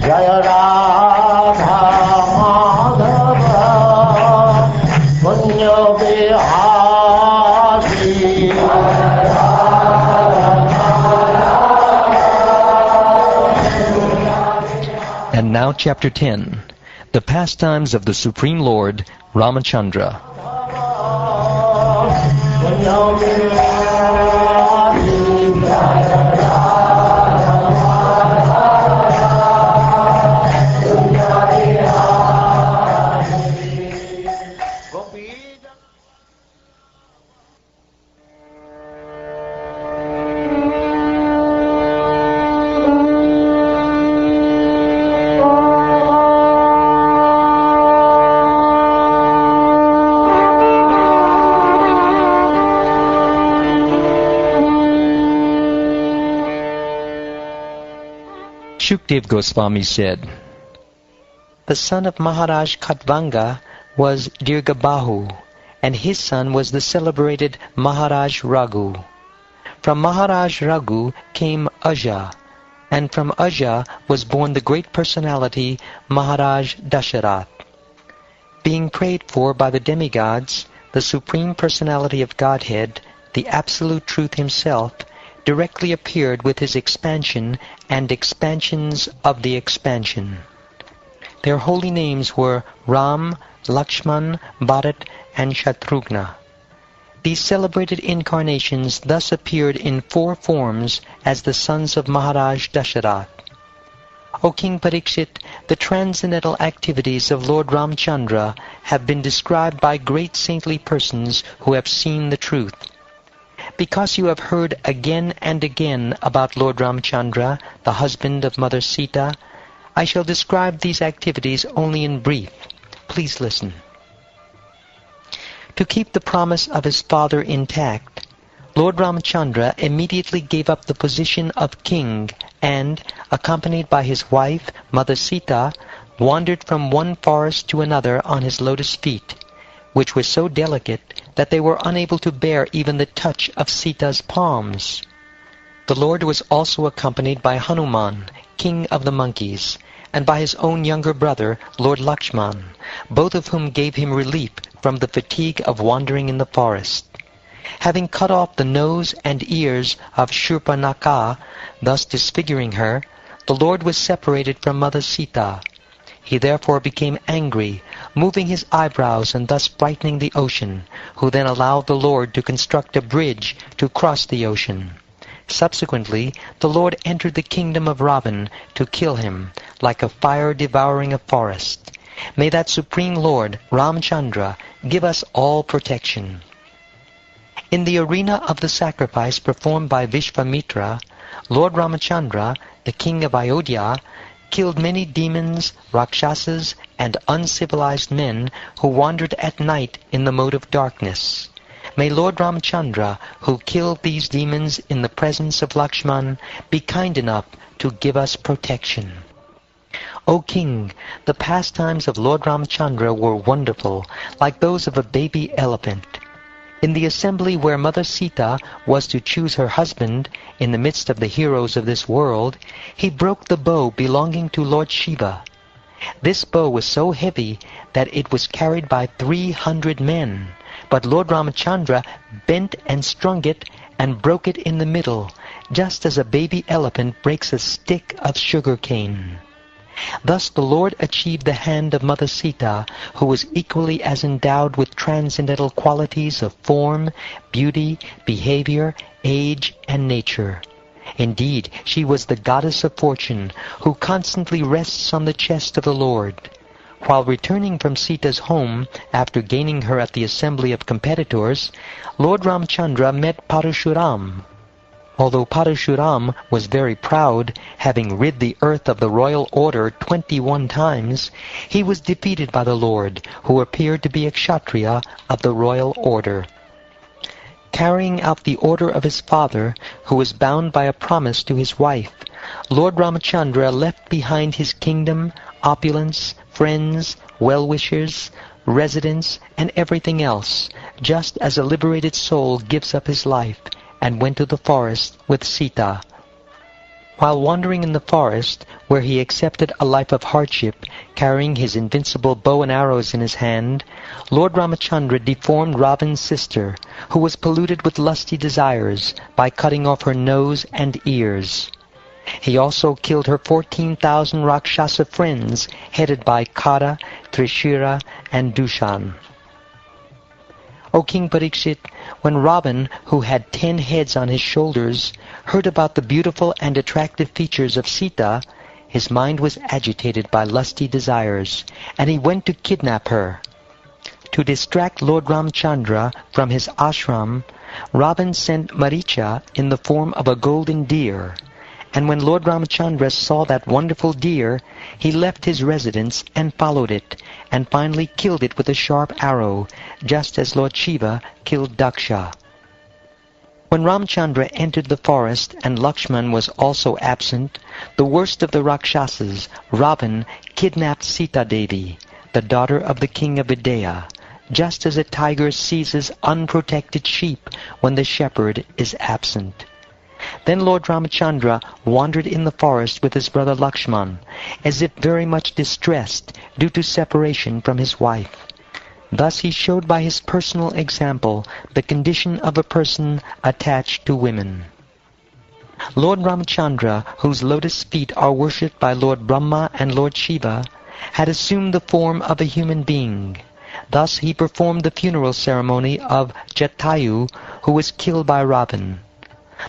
Jaya Radha Madhava Punya Bihari. And now chapter 10, the pastimes of the Supreme Lord, Ramachandra. Shukdev Goswami said, the son of Maharaj Khatvanga was Dirghabahu, and his son was the celebrated Maharaj Raghu. From Maharaj Raghu came Aja, and from Aja was born the great personality Maharaj Dasharath. Being prayed for by the demigods, the Supreme Personality of Godhead, the Absolute Truth Himself, directly appeared with his expansion and expansions of the expansion. Their holy names were Ram, Lakshman, Bharat, and Shatrughna. These celebrated incarnations thus appeared in 4 forms as the sons of Maharaj Dasharath. O King Parikshit, the transcendental activities of Lord Ramachandra have been described by great saintly persons who have seen the truth. Because you have heard again and again about Lord Ramachandra, the husband of Mother Sita, I shall describe these activities only in brief. Please listen. To keep the promise of his father intact, Lord Ramachandra immediately gave up the position of king and, accompanied by his wife, Mother Sita, wandered from one forest to another on his lotus feet, which were so delicate that they were unable to bear even the touch of Sita's palms. The Lord was also accompanied by Hanuman, king of the monkeys, and by his own younger brother, Lord Lakshman, both of whom gave him relief from the fatigue of wandering in the forest. Having cut off the nose and ears of Shurpanakha, thus disfiguring her, the Lord was separated from Mother Sita. He therefore became angry, moving his eyebrows and thus frightening the ocean, who then allowed the Lord to construct a bridge to cross the ocean. Subsequently, the Lord entered the kingdom of Ravan to kill him, like a fire devouring a forest. May that Supreme Lord, Ramachandra, give us all protection. In the arena of the sacrifice performed by Vishvamitra, Lord Ramachandra, the king of Ayodhya, killed many demons, rakshasas, and uncivilized men who wandered at night in the mode of darkness. May Lord Ramachandra, who killed these demons in the presence of Lakshman, be kind enough to give us protection. O King, the pastimes of Lord Ramachandra were wonderful, like those of a baby elephant. In the assembly where Mother Sita was to choose her husband, in the midst of the heroes of this world, he broke the bow belonging to Lord Shiva. This bow was so heavy that it was carried by 300 men, but Lord Ramachandra bent and strung it and broke it in the middle, just as a baby elephant breaks a stick of sugar cane. Thus the Lord achieved the hand of Mother Sita, who was equally as endowed with transcendental qualities of form, beauty, behavior, age, and nature. Indeed, she was the goddess of fortune, who constantly rests on the chest of the Lord. While returning from Sita's home, after gaining her at the assembly of competitors, Lord Ramachandra met Parashuram. Although Parashuram was very proud, having rid the earth of the royal order 21 times, he was defeated by the Lord, who appeared to be a Kshatriya of the royal order. Carrying out the order of his father, who was bound by a promise to his wife, Lord Ramachandra left behind his kingdom, opulence, friends, well-wishers, residence, and everything else, just as a liberated soul gives up his life, and went to the forest with Sita. While wandering in the forest, where he accepted a life of hardship, carrying his invincible bow and arrows in his hand, Lord Ramachandra deformed Ravan's sister, who was polluted with lusty desires, by cutting off her nose and ears. He also killed her 14,000 Rakshasa friends, headed by Kara, Trishira, and Dushan. O King Parikshit, when Ravan, who had 10 heads on his shoulders, heard about the beautiful and attractive features of Sita, his mind was agitated by lusty desires, and he went to kidnap her. To distract Lord Ramachandra from his ashram, Ravan sent Maricha in the form of a golden deer, and when Lord Ramachandra saw that wonderful deer, he left his residence and followed it, and finally killed it with a sharp arrow, just as Lord Shiva killed Daksha. When Ramachandra entered the forest and Lakshman was also absent, the worst of the Rakshasas, Ravan, kidnapped Sita Devi, the daughter of the king of Videha, just as a tiger seizes unprotected sheep when the shepherd is absent. Then Lord Ramachandra wandered in the forest with his brother Lakshman, as if very much distressed due to separation from his wife. Thus he showed by his personal example the condition of a person attached to women. Lord Ramachandra, whose lotus feet are worshipped by Lord Brahma and Lord Shiva, had assumed the form of a human being. Thus he performed the funeral ceremony of Jatayu, who was killed by Ravan.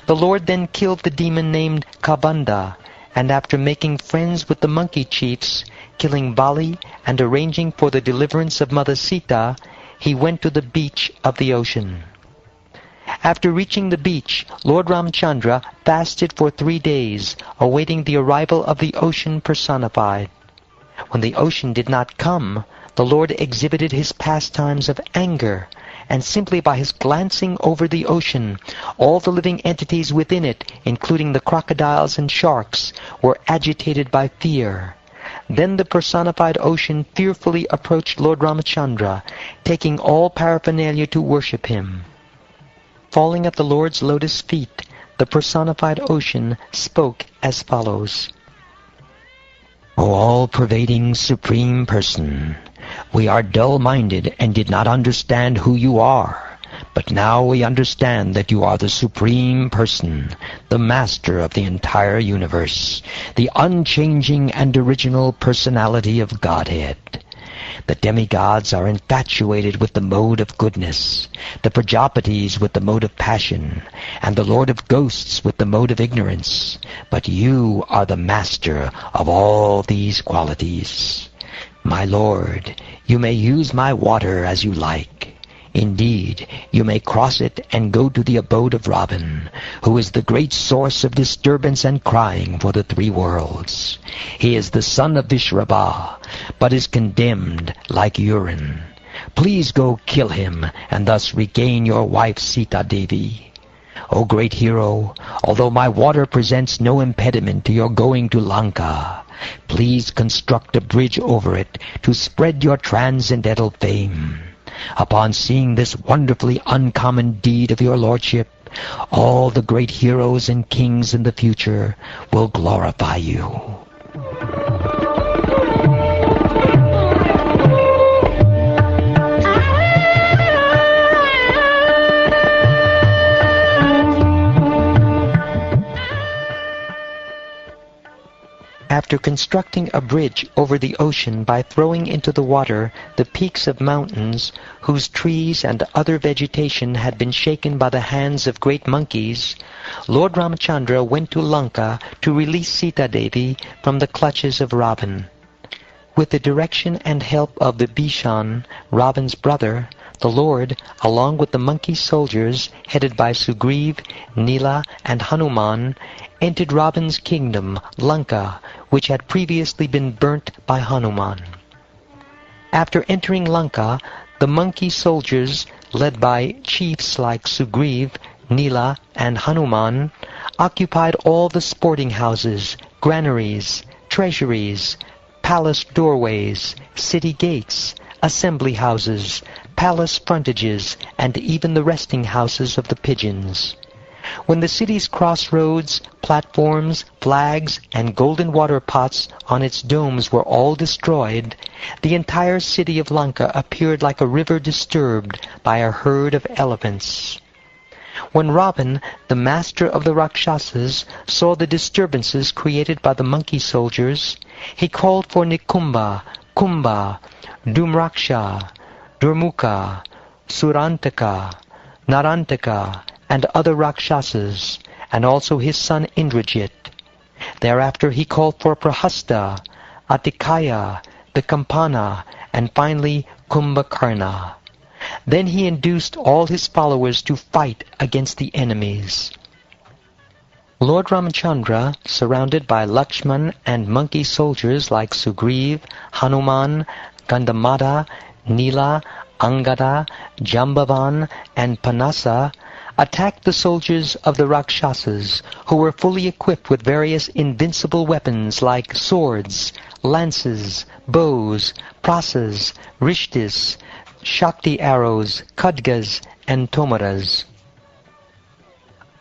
The Lord then killed the demon named Kabanda, and after making friends with the monkey chiefs, killing Bali, and arranging for the deliverance of Mother Sita, he went to the beach of the ocean. After reaching the beach, Lord Ramachandra fasted for 3 days, awaiting the arrival of the ocean personified. When the ocean did not come, the Lord exhibited his pastimes of anger, and simply by his glancing over the ocean, all the living entities within it, including the crocodiles and sharks, were agitated by fear. Then the personified ocean fearfully approached Lord Ramachandra, taking all paraphernalia to worship him. Falling at the Lord's lotus feet, the personified ocean spoke as follows. O all-pervading Supreme Person, we are dull-minded and did not understand who you are, but now we understand that you are the Supreme Person, the Master of the entire universe, the unchanging and original personality of Godhead. The demigods are infatuated with the mode of goodness, the Prajapatis with the mode of passion, and the Lord of Ghosts with the mode of ignorance. But you are the master of all these qualities. My Lord, you may use my water as you like. Indeed, you may cross it and go to the abode of Ravan, who is the great source of disturbance and crying for the 3 worlds. He is the son of Vishrava, but is condemned like urine. Please go kill him, and thus regain your wife Sita Devi. O great hero, although my water presents no impediment to your going to Lanka, please construct a bridge over it to spread your transcendental fame. Upon seeing this wonderfully uncommon deed of your lordship, all the great heroes and kings in the future will glorify you. After constructing a bridge over the ocean by throwing into the water the peaks of mountains, whose trees and other vegetation had been shaken by the hands of great monkeys, Lord Ramachandra went to Lanka to release Sita Devi from the clutches of Ravan. With the direction and help of the Bishan, Ravan's brother, the Lord, along with the monkey soldiers headed by Sugriv, Nila, and Hanuman, entered Ravan's kingdom, Lanka, which had previously been burnt by Hanuman. After entering Lanka, the monkey soldiers, led by chiefs like Sugriv, Nila, and Hanuman, occupied all the sporting houses, granaries, treasuries, palace doorways, city gates, assembly houses, palace frontages, and even the resting houses of the pigeons. When the city's crossroads, platforms, flags, and golden water pots on its domes were all destroyed, the entire city of Lanka appeared like a river disturbed by a herd of elephants. When Ravan, the master of the Rakshasas, saw the disturbances created by the monkey soldiers, he called for Nikumba, Kumbha, Dhumraksha, Durmukha, Surantaka, Narantaka, and other Rakshasas, and also his son Indrajit. Thereafter he called for Prahasta, Atikaya, the Kampana, and finally Kumbhakarna. Then he induced all his followers to fight against the enemies. Lord Ramachandra, surrounded by Lakshman and monkey soldiers like Sugriv, Hanuman, Gandamada, Nila, Angada, Jambavan, and Panasa, attacked the soldiers of the Rakshasas, who were fully equipped with various invincible weapons like swords, lances, bows, prasas, rishtis, Shakti arrows, khadgas, and tomaras.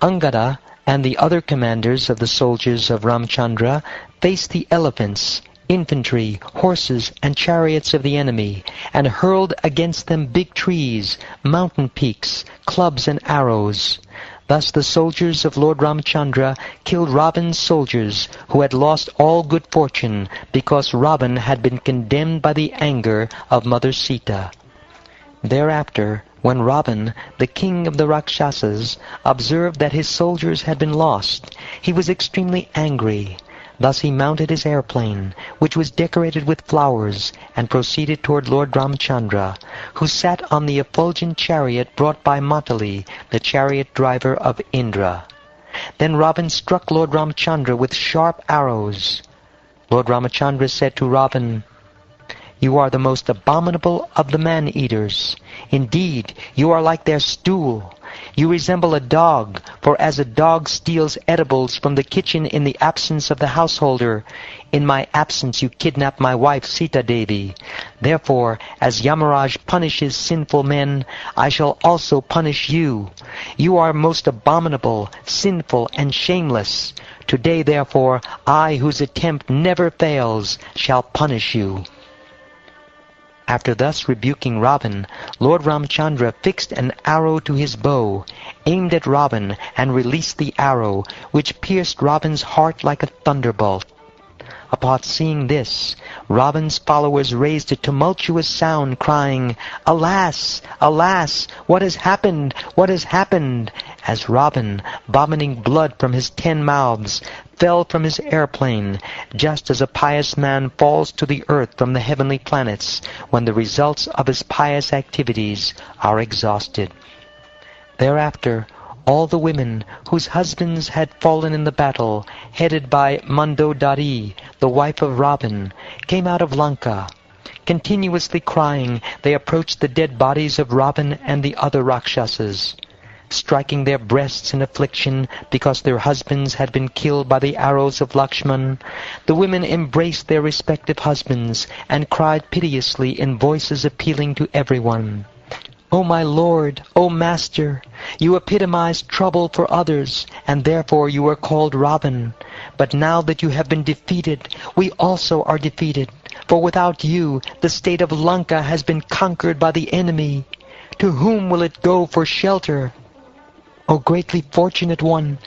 Angada and the other commanders of the soldiers of Ramachandra faced the elephants, infantry, horses, and chariots of the enemy, and hurled against them big trees, mountain peaks, clubs, and arrows. Thus the soldiers of Lord Ramachandra killed Ravan's soldiers, who had lost all good fortune because Ravan had been condemned by the anger of Mother Sita. Thereafter, when Ravan, the king of the Rakshasas, observed that his soldiers had been lost, he was extremely angry. Thus he mounted his airplane, which was decorated with flowers, and proceeded toward Lord Ramachandra, who sat on the effulgent chariot brought by Matali, the chariot driver of Indra. Then Ravan struck Lord Ramachandra with sharp arrows. Lord Ramachandra said to Ravan, "You are the most abominable of the man-eaters. Indeed, you are like their stool. You resemble a dog, for as a dog steals edibles from the kitchen in the absence of the householder, in my absence you kidnap my wife Sita Devi. Therefore, as Yamaraj punishes sinful men, I shall also punish you. You are most abominable, sinful, and shameless. Today, therefore, I, whose attempt never fails, shall punish you." After thus rebuking Ravan, Lord Ramachandra fixed an arrow to his bow, aimed at Ravan, and released the arrow, which pierced Ravan's heart like a thunderbolt. Upon seeing this, Ravan's followers raised a tumultuous sound, crying, "Alas! Alas! What has happened? What has happened?" as Ravan, vomiting blood from his 10 mouths, fell from his airplane, just as a pious man falls to the earth from the heavenly planets when the results of his pious activities are exhausted. Thereafter, all the women whose husbands had fallen in the battle, headed by Mandodari, the wife of Ravan, came out of Lanka. Continuously crying, they approached the dead bodies of Ravan and the other Rakshasas. Striking their breasts in affliction because their husbands had been killed by the arrows of Lakshman, the women embraced their respective husbands and cried piteously in voices appealing to everyone, "O my lord, O master, you epitomized trouble for others, and therefore you were called Ravan. But now that you have been defeated, we also are defeated, for without you the state of Lanka has been conquered by the enemy. To whom will it go for shelter? O greatly fortunate one,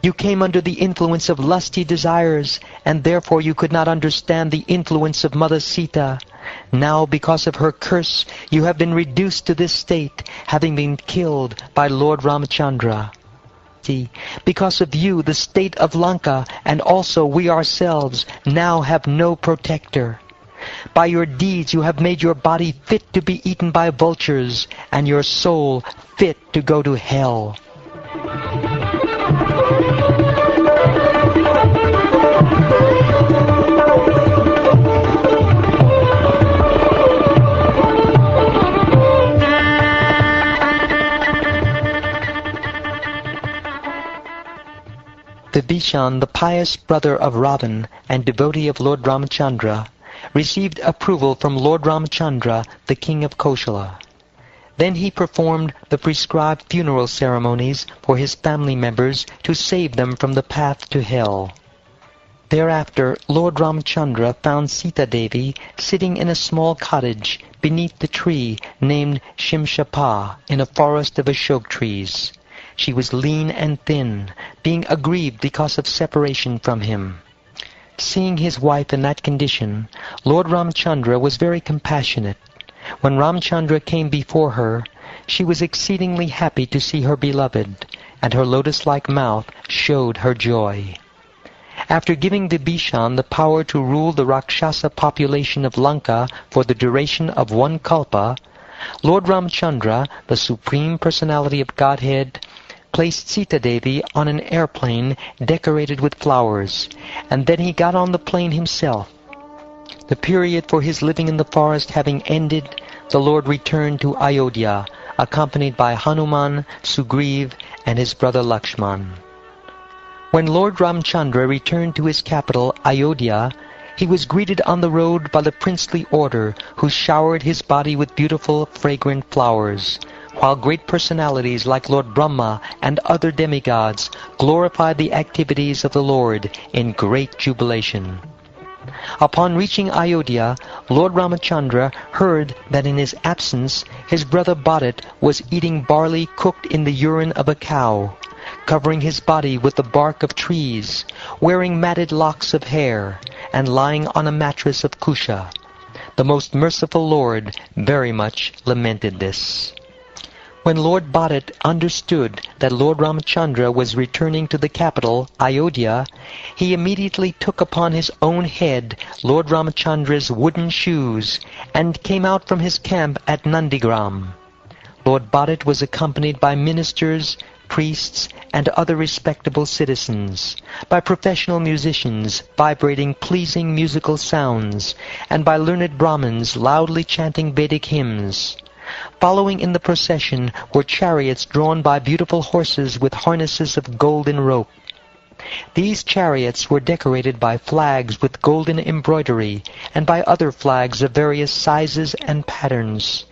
you came under the influence of lusty desires, and therefore you could not understand the influence of Mother Sita. Now, because of her curse, you have been reduced to this state, having been killed by Lord Ramachandra. See, because of you, the state of Lanka, and also we ourselves, now have no protector. By your deeds you have made your body fit to be eaten by vultures, and your soul fit to go to hell." Vibhishan, the pious brother of Ravan and devotee of Lord Ramachandra, received approval from Lord Ramachandra, the king of Kosala. Then he performed the prescribed funeral ceremonies for his family members to save them from the path to hell. Thereafter, Lord Ramachandra found Sita Devi sitting in a small cottage beneath the tree named Shimshapa in a forest of Ashok trees. She was lean and thin, being aggrieved because of separation from him. Seeing his wife in that condition, Lord Ramachandra was very compassionate. When Ramachandra came before her, she was exceedingly happy to see her beloved, and her lotus-like mouth showed her joy. After giving Vibhishan the power to rule the Rakshasa population of Lanka for the duration of 1 kalpa, Lord Ramachandra, the Supreme Personality of Godhead, placed Sita Devi on an airplane decorated with flowers, and then he got on the plane himself. The period for his living in the forest having ended, the Lord returned to Ayodhya, accompanied by Hanuman, Sugriv, and his brother Lakshman. When Lord Ramachandra returned to his capital, Ayodhya, he was greeted on the road by the princely order, who showered his body with beautiful, fragrant flowers, while great personalities like Lord Brahma and other demigods glorified the activities of the Lord in great jubilation. Upon reaching Ayodhya, Lord Ramachandra heard that in his absence his brother Bharat was eating barley cooked in the urine of a cow, covering his body with the bark of trees, wearing matted locks of hair, and lying on a mattress of kusha. The most merciful Lord very much lamented this. When Lord Bharat understood that Lord Ramachandra was returning to the capital, Ayodhya, he immediately took upon his own head Lord Ramachandra's wooden shoes and came out from his camp at Nandigram. Lord Bharat was accompanied by ministers, priests, and other respectable citizens, by professional musicians vibrating pleasing musical sounds, and by learned Brahmins loudly chanting Vedic hymns. Following in the procession were chariots drawn by beautiful horses with harnesses of golden rope. These chariots were decorated by flags with golden embroidery and by other flags of various sizes and patterns.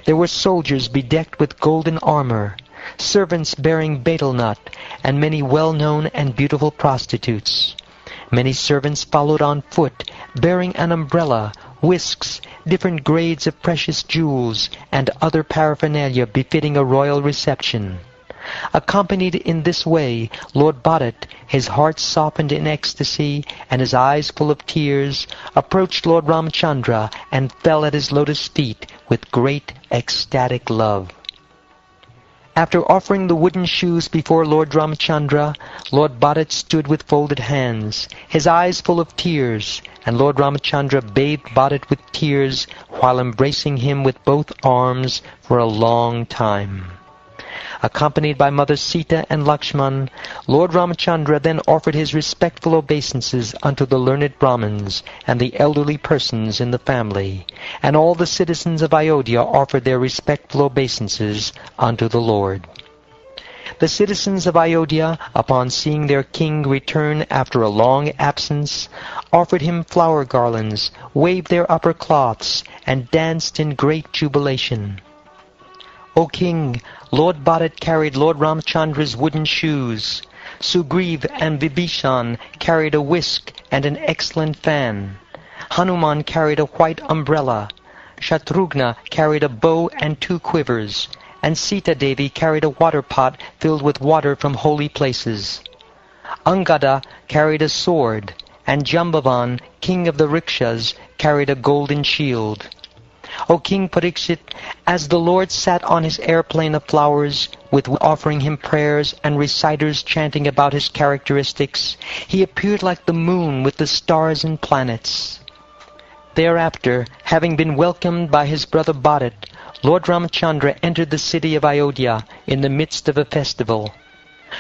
There were soldiers bedecked with golden armor, servants bearing betel nut, and many well-known and beautiful prostitutes. Many servants followed on foot, bearing an umbrella, whisks, different grades of precious jewels, and other paraphernalia befitting a royal reception. Accompanied in this way, Lord Bharat, his heart softened in ecstasy and his eyes full of tears, approached Lord Ramachandra and fell at his lotus feet with great ecstatic love. After offering the wooden shoes before Lord Ramachandra, Lord Bharat stood with folded hands, his eyes full of tears, and Lord Ramachandra bathed Bharat with tears while embracing him with both arms for a long time. Accompanied by Mother Sita and Lakshman, Lord Ramachandra then offered his respectful obeisances unto the learned Brahmins and the elderly persons in the family, and all the citizens of Ayodhya offered their respectful obeisances unto the Lord. The citizens of Ayodhya, upon seeing their king return after a long absence, offered him flower garlands, waved their upper cloths, and danced in great jubilation. O King, Lord Bharat carried Lord Ramachandra's wooden shoes. Sugriv and Vibhishan carried a whisk and an excellent fan. Hanuman carried a white umbrella. Shatrughna carried a bow and 2 quivers. And Sita Devi carried a water pot filled with water from holy places. Angada carried a sword, and Jambavan, king of the rikshas, carried a golden shield. O King Parikshit, as the Lord sat on his airplane of flowers, with offering him prayers and reciters chanting about his characteristics, he appeared like the moon with the stars and planets. Thereafter, having been welcomed by his brother Bharat, Lord Ramachandra entered the city of Ayodhya in the midst of a festival.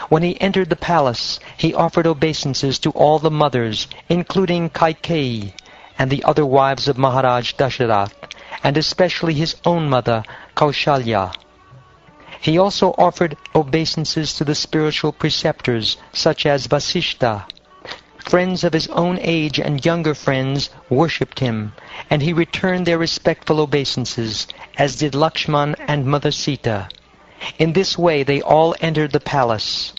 When he entered the palace, he offered obeisances to all the mothers, including Kaikeyi and the other wives of Maharaj Dasharath, and especially his own mother, Kaushalya. He also offered obeisances to the spiritual preceptors, such as Vasishta, friends of his own age and younger friends worshipped him, and he returned their respectful obeisances, as did Lakshman and Mother Sita. In this way they all entered the palace.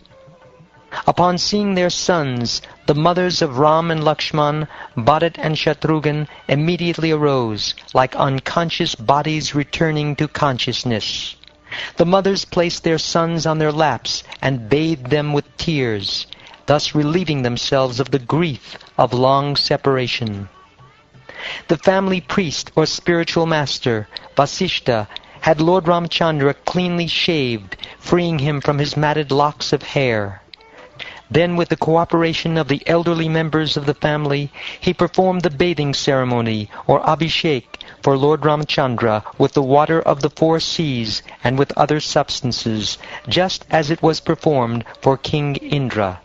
Upon seeing their sons, the mothers of Ram and Lakshman, Bharat and Shatrughan, immediately arose, like unconscious bodies returning to consciousness. The mothers placed their sons on their laps and bathed them with tears, thus relieving themselves of the grief of long separation. The family priest or spiritual master, Vasishta, had Lord Ramachandra cleanly shaved, freeing him from his matted locks of hair. Then, with the cooperation of the elderly members of the family, he performed the bathing ceremony, or abhishek, for Lord Ramachandra with the water of the 4 seas and with other substances, just as it was performed for King Indra.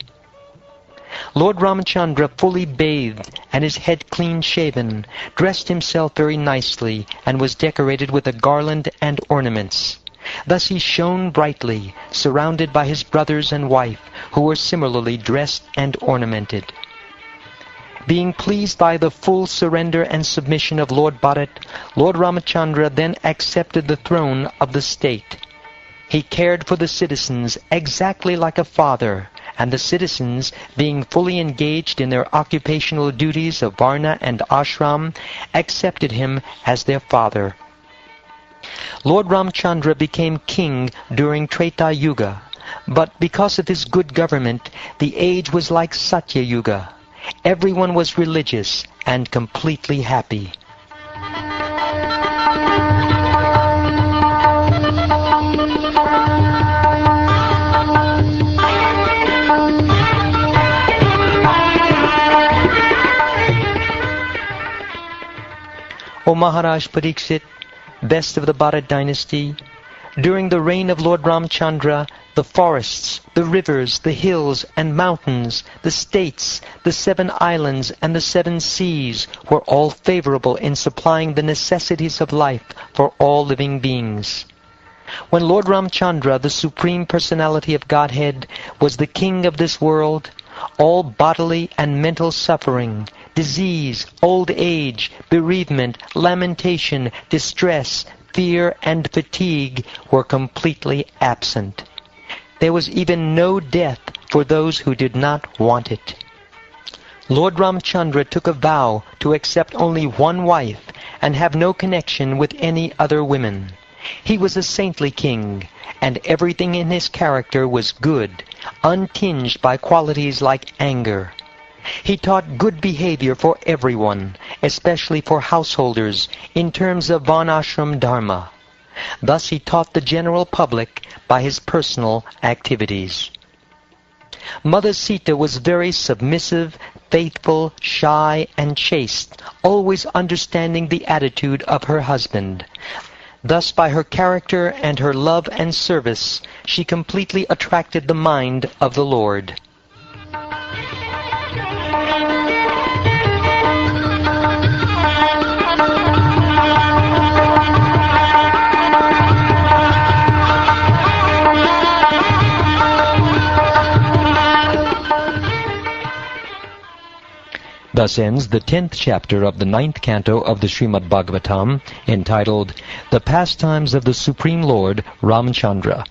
Lord Ramachandra, fully bathed and his head clean shaven, dressed himself very nicely and was decorated with a garland and ornaments. Thus he shone brightly, surrounded by his brothers and wife, who were similarly dressed and ornamented. Being pleased by the full surrender and submission of Lord Bharat, Lord Ramachandra then accepted the throne of the state. He cared for the citizens exactly like a father, and the citizens, being fully engaged in their occupational duties of varna and ashram, accepted him as their father. Lord Ramachandra became king during Treta Yuga, but because of his good government, the age was like Satya Yuga. Everyone was religious and completely happy. O Maharaj Pariksit, best of the Bharat dynasty, during the reign of Lord Ramachandra, the forests, the rivers, the hills and mountains, the states, the 7 islands and the 7 seas were all favorable in supplying the necessities of life for all living beings. When Lord Ramachandra, the Supreme Personality of Godhead, was the king of this world, all bodily and mental suffering, disease, old age, bereavement, lamentation, distress, fear and fatigue were completely absent. There was even no death for those who did not want it. Lord Ramachandra took a vow to accept only one wife and have no connection with any other women. He was a saintly king, and everything in his character was good, untinged by qualities like anger. He taught good behavior for everyone, especially for householders, in terms of varnashram dharma. Thus he taught the general public by his personal activities. Mother Sita was very submissive, faithful, shy, and chaste, always understanding the attitude of her husband. Thus, by her character and her love and service, she completely attracted the mind of the Lord. Thus ends the 10th chapter of the 9th canto of the Srimad Bhagavatam, entitled The Pastimes of the Supreme Lord Ramachandra.